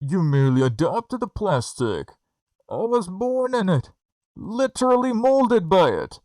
You merely adopted the plastic. I was born in it. Literally molded by it.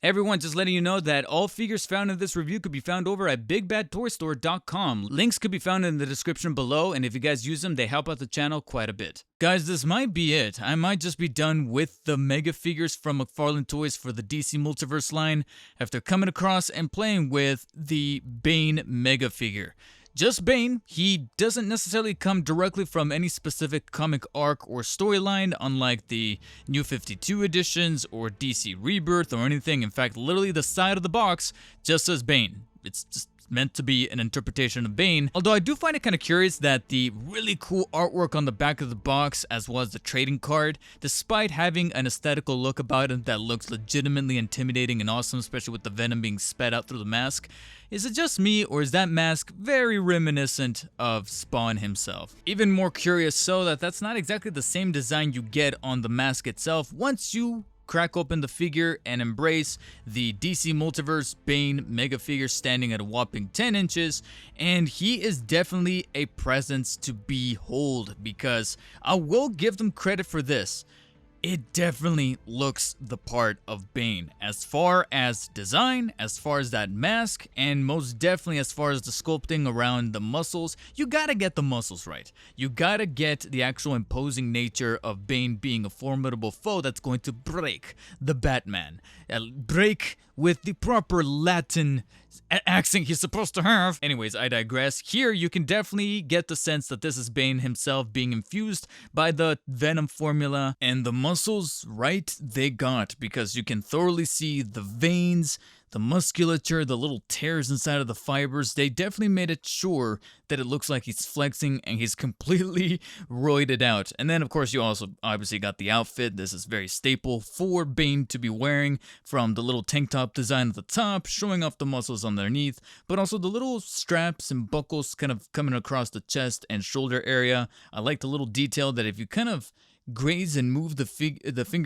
Everyone, just letting you know that all figures found in this review could be found over at bigbadtoystore.com. Links could be found in the description below, and if you guys use them, they help out the channel quite a bit. Guys, this might be it. I might just be done with the mega figures from McFarlane Toys for the DC Multiverse line after coming across and playing with the Bane mega figure. Just Bane, he doesn't necessarily come directly from any specific comic arc or storyline, unlike the New 52 editions or DC Rebirth or anything. In fact, literally the side of the box just says Bane. It's just meant to be an interpretation of Bane, although I do find it kind of curious that the really cool artwork on the back of the box, as well as the trading card, despite having an aesthetical look about it that looks legitimately intimidating and awesome, especially with the venom being spat out through the mask. Is it just me, or is that mask very reminiscent of Spawn himself? Even more curious so that that's not exactly the same design you get on the mask itself once you crack open the figure and embrace the DC Multiverse Bane mega figure standing at a whopping 10 inches, and he is definitely a presence to behold, because I will give them credit for this. It definitely looks the part of Bane, as far as design, as far as that mask, and most definitely as far as the sculpting around the muscles. You gotta get the muscles right. You gotta get the actual imposing nature of Bane being a formidable foe that's going to break the Batman. Break with the proper Latin accent he's supposed to have. Anyways, I digress. Here you can definitely get the sense that this is Bane himself being infused by the Venom formula, and the muscles, right, they got, because you can thoroughly see the veins, the musculature, the little tears inside of the fibers. They definitely made it sure that it looks like he's flexing and he's completely roided out. And then of course you also obviously got the outfit. This is very staple for Bane to be wearing, from the little tank top design at the top, showing off the muscles underneath, but also the little straps and buckles kind of coming across the chest and shoulder area. I like the little detail that if you kind of graze and move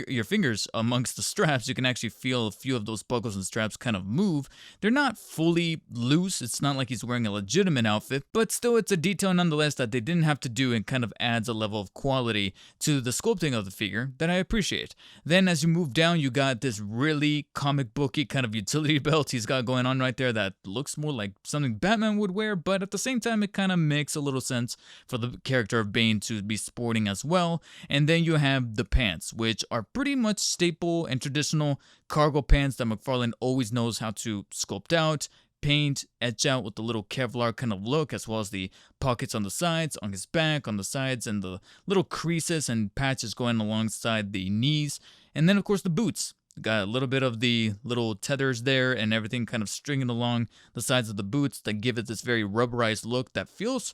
your fingers amongst the straps, you can actually feel a few of those buckles and straps kind of move. They're not fully loose. It's not like he's wearing a legitimate outfit, but still it's a detail nonetheless that they didn't have to do, and kind of adds a level of quality to the sculpting of the figure that I appreciate. Then as you move down, you got this really comic booky kind of utility belt he's got going on right there that looks more like something Batman would wear, but at the same time it kind of makes a little sense for the character of Bane to be sporting as well. And then you have the pants, which are pretty much staple and traditional cargo pants that McFarlane always knows how to sculpt out, paint, etch out with the little Kevlar kind of look, as well as the pockets on the sides, on his back, on the sides, and the little creases and patches going alongside the knees. And then of course the boots. Got a little bit of the little tethers there and everything kind of stringing along the sides of the boots that give it this very rubberized look that feels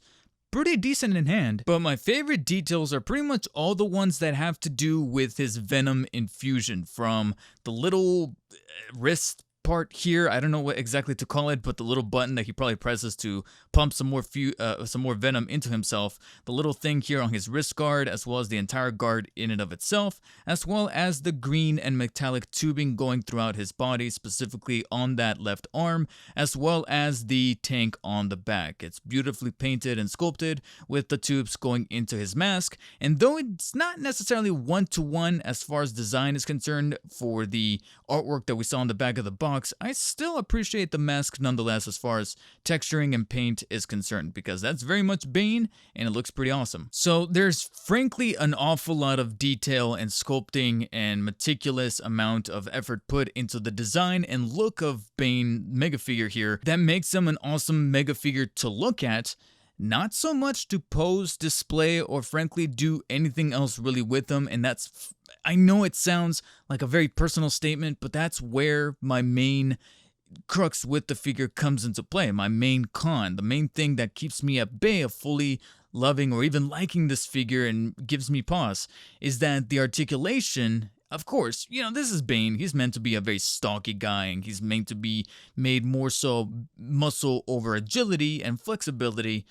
pretty decent in hand. But my favorite details are pretty much all the ones that have to do with his Venom infusion, from the little wrist part here, I don't know what exactly to call it, but the little button that he probably presses to pump some more venom into himself, the little thing here on his wrist guard, as well as the entire guard in and of itself, as well as the green and metallic tubing going throughout his body, specifically on that left arm, as well as the tank on the back. It's beautifully painted and sculpted with the tubes going into his mask, and though it's not necessarily one-to-one as far as design is concerned for the artwork that we saw on the back of the box, I still appreciate the mask nonetheless as far as texturing and paint is concerned, because that's very much Bane and it looks pretty awesome. So there's frankly an awful lot of detail and sculpting and meticulous amount of effort put into the design and look of Bane mega figure here that makes him an awesome mega figure to look at. Not so much to pose, display, or frankly do anything else really with them, and that's, I know it sounds like a very personal statement, but that's where my main crux with the figure comes into play. My main con, the main thing that keeps me at bay of fully loving or even liking this figure and gives me pause, is that the articulation. Of course, you know, this is Bane. He's meant to be a very stocky guy, and he's meant to be made more so muscle over agility and flexibility.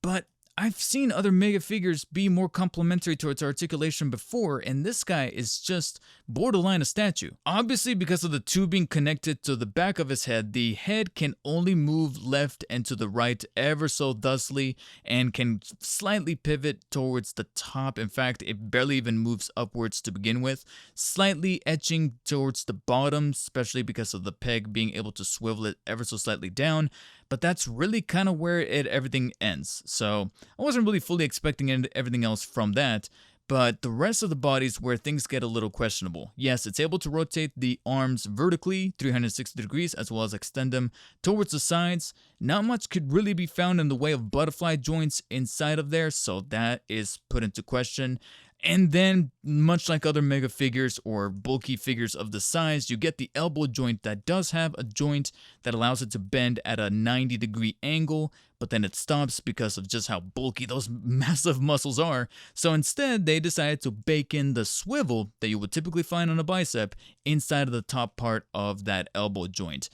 But I've seen other Mega figures be more complementary to its articulation before, and this guy is just borderline a statue. Obviously, because of the tubing connected to the back of his head, the head can only move left and to the right ever so thusly, and can slightly pivot towards the top. In fact, it barely even moves upwards to begin with, slightly edging towards the bottom, especially because of the peg being able to swivel it ever so slightly down. But that's really kind of where everything ends. So I wasn't really fully expecting everything else from that. But the rest of the body is where things get a little questionable. Yes, it's able to rotate the arms vertically 360 degrees as well as extend them towards the sides. Not much could really be found in the way of butterfly joints inside of there, so that is put into question. And then, much like other Mega figures or bulky figures of the size, you get the elbow joint that does have a joint that allows it to bend at a 90-degree angle, but then it stops because of just how bulky those massive muscles are. So instead, they decided to bake in the swivel that you would typically find on a bicep inside of the top part of that elbow joint.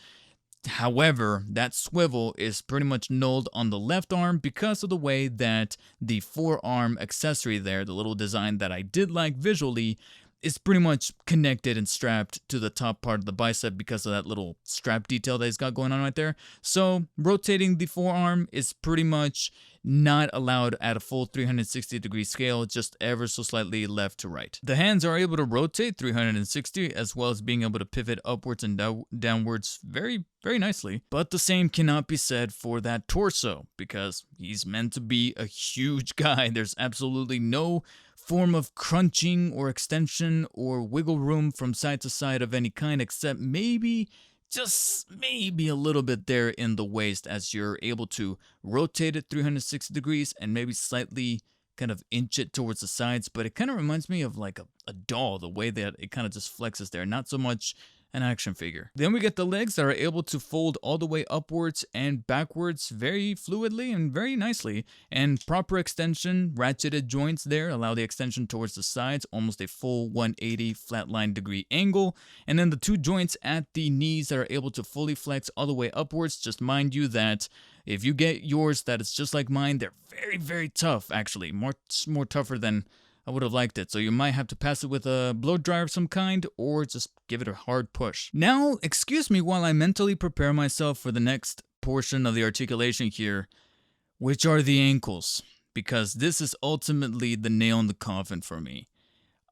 However, that swivel is pretty much nulled on the left arm because of the way that the forearm accessory there, the little design that I did like visually, is pretty much connected and strapped to the top part of the bicep because of that little strap detail that he's got going on right there. So rotating the forearm is pretty much not allowed at a full 360-degree scale, just ever so slightly left to right. The hands are able to rotate 360 as well as being able to pivot upwards and downwards very, very nicely. But the same cannot be said for that torso because he's meant to be a huge guy. There's absolutely no form of crunching or extension or wiggle room from side to side of any kind, except maybe, just maybe a little bit there in the waist as you're able to rotate it 360 degrees and maybe slightly kind of inch it towards the sides. But it kind of reminds me of like a doll, the way that it kind of just flexes there, not so much an action figure. Then we get the legs that are able to fold all the way upwards and backwards very fluidly and very nicely, and proper extension, ratcheted joints there allow the extension towards the sides, almost a full 180 flatline degree angle, and then the two joints at the knees that are able to fully flex all the way upwards. Just mind you that if you get yours that is just like mine, they're very, very tough actually, more tougher than I would have liked it, so you might have to pass it with a blow dryer of some kind or just give it a hard push. Now, excuse me while I mentally prepare myself for the next portion of the articulation here, which are the ankles, because this is ultimately the nail in the coffin for me.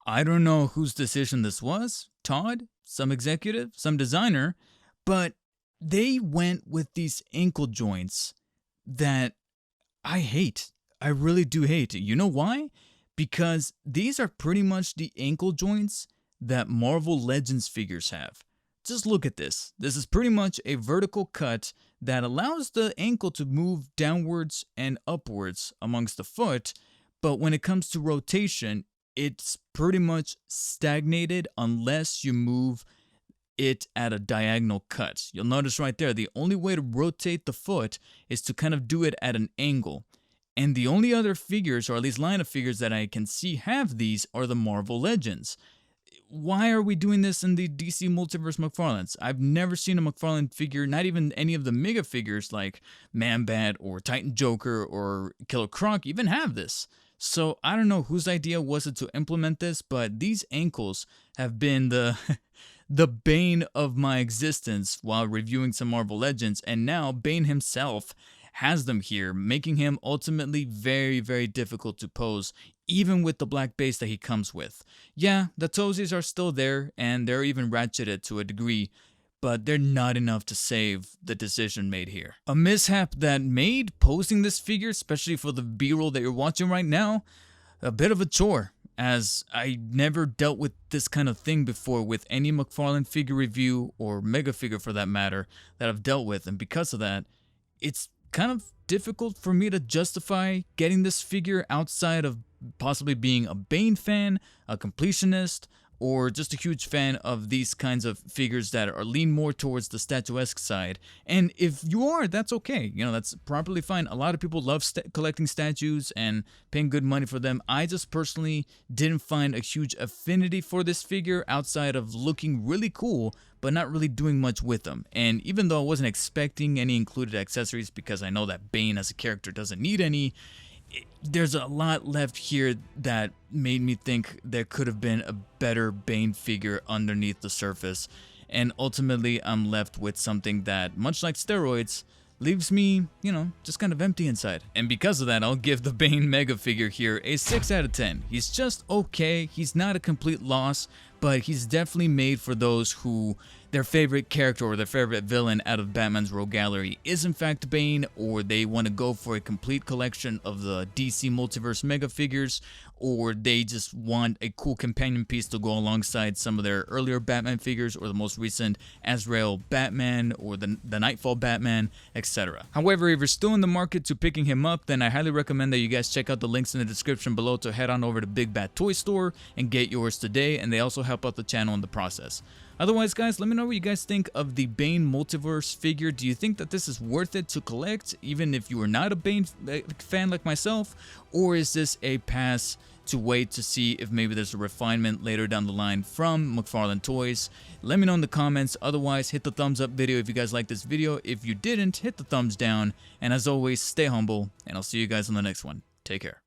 I don't know whose decision this was, Todd, some executive, some designer, but they went with these ankle joints that I hate. I really do hate. You know why? Because these are pretty much the ankle joints that Marvel Legends figures have. Just look at this. This is pretty much a vertical cut that allows the ankle to move downwards and upwards amongst the foot, but when it comes to rotation, it's pretty much stagnated unless you move it at a diagonal cut. You'll notice right there, the only way to rotate the foot is to kind of do it at an angle. And the only other figures, or at least line of figures that I can see have these, are the Marvel Legends. Why are we doing this in the DC Multiverse McFarlanes? I've never seen a McFarlane figure, not even any of the mega figures like Man-Bat or Titan Joker or Killer Croc even have this. So I don't know whose idea was it to implement this, but these ankles have been the the bane of my existence while reviewing some Marvel Legends, and now Bane himself has them here, making him ultimately very, very difficult to pose, even with the black base that he comes with. Yeah, the toesies are still there, and they're even ratcheted to a degree, but they're not enough to save the decision made here. A mishap that made posing this figure, especially for the B-roll that you're watching right now, a bit of a chore, as I never dealt with this kind of thing before with any McFarlane figure review, or mega figure for that matter, that I've dealt with, and because of that, it's kind of difficult for me to justify getting this figure outside of possibly being a Bane fan, a completionist, or just a huge fan of these kinds of figures that are lean more towards the statuesque side. And if you are, that's okay. You know, that's properly fine. A lot of people love collecting statues and paying good money for them. I just personally didn't find a huge affinity for this figure outside of looking really cool, but not really doing much with them. And even though I wasn't expecting any included accessories because I know that Bane as a character doesn't need any, there's a lot left here that made me think there could have been a better Bane figure underneath the surface, and ultimately I'm left with something that, much like steroids, leaves me, you know, just kind of empty inside. And because of that, I'll give the Bane mega figure here a 6 out of 10. He's just okay, he's not a complete loss, but he's definitely made for those who their favorite character or their favorite villain out of Batman's Rogue Gallery is in fact Bane, or they want to go for a complete collection of the DC Multiverse mega figures, or they just want a cool companion piece to go alongside some of their earlier Batman figures, or the most recent Azrael Batman, or the Nightfall Batman, etc. However, if you're still in the market to picking him up, then I highly recommend that you guys check out the links in the description below to head on over to Big Bad Toy Store and get yours today, and they also help out the channel in the process. Otherwise, guys, let me know what you guys think of the Bane Multiverse figure. Do you think that this is worth it to collect, even if you are not a Bane fan like myself? Or is this a pass to wait to see if maybe there's a refinement later down the line from McFarlane Toys? Let me know in the comments. Otherwise, hit the thumbs up video if you guys like this video. If you didn't, hit the thumbs down. And as always, stay humble, and I'll see you guys on the next one. Take care.